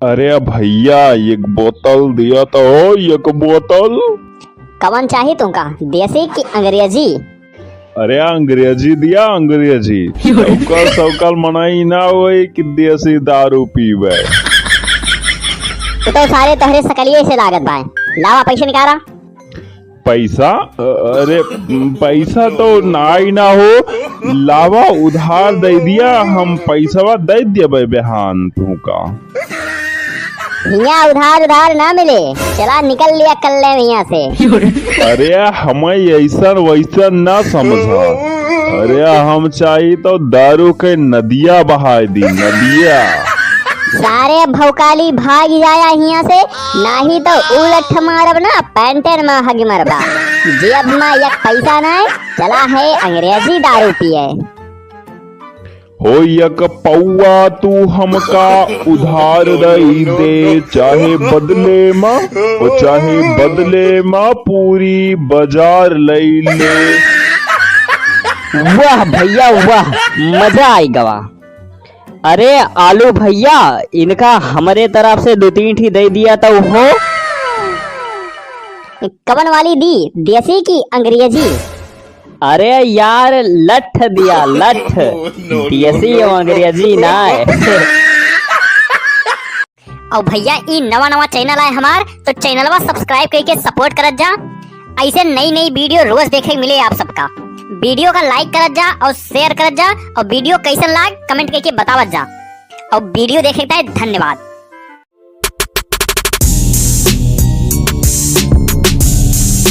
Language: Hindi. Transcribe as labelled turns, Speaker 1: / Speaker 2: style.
Speaker 1: अरे भैया एक बोतल दिया तो एक बोतल।
Speaker 2: कवन चाहिए तुमका, देसी की अंग्रेजी?
Speaker 1: अरे अंग्रेजी दिया अंग्रेजी। सौकल सौकल मनाई ना होई कि देसी दारू पीवे।
Speaker 2: तो सारे तोहरे सकलिए से लागत बाय। लावा पैसे निकाला।
Speaker 1: पैसा? अरे पैसा तो नाई ना हो, लावा उधार दे दिया, हम पैसा दे दिया बेहान तुमका।
Speaker 2: यहाँ उधार ना मिले, चला निकल लिया कल ले यहाँ से।
Speaker 1: अरे हमें ऐसा वैसा ना समझा। अरे हम चाहिए तो दारू के नदिया बहा दी, नदिया।
Speaker 2: सारे भौकाली भाग जाया यहाँ से, नहीं तो उलट मारब ना पैंटेन में हग मरबा। जेब में एक पैसा नहीं, चला है अंग्रेजी दारू पिए।
Speaker 1: हो एक पौआ तू हमका उधार दई दे, चाहे बदले माँ पूरी बाजार लई ले।
Speaker 3: वाह भैया वाह, मजा आई गवा। अरे आलू भैया, इनका हमारे तरफ से 2-3 ठी दे दिया तो हो।
Speaker 2: कवन वाली दी, देसी की अंग्रेजी?
Speaker 3: अरे यार लठ दिया, लठ। देसी और अंग्रेजी ना है।
Speaker 2: और भैया ये नवा चैनल है हमार, तो चैनलवा सब्सक्राइब करके सपोर्ट करत जा। ऐसे नई वीडियो रोज देखे मिले आप सबका। वीडियो का लाइक करत जा और शेयर करत जा, और वीडियो कैसन लाग कमेंट करके बतावत जा। और वीडियो देखे धन्यवाद।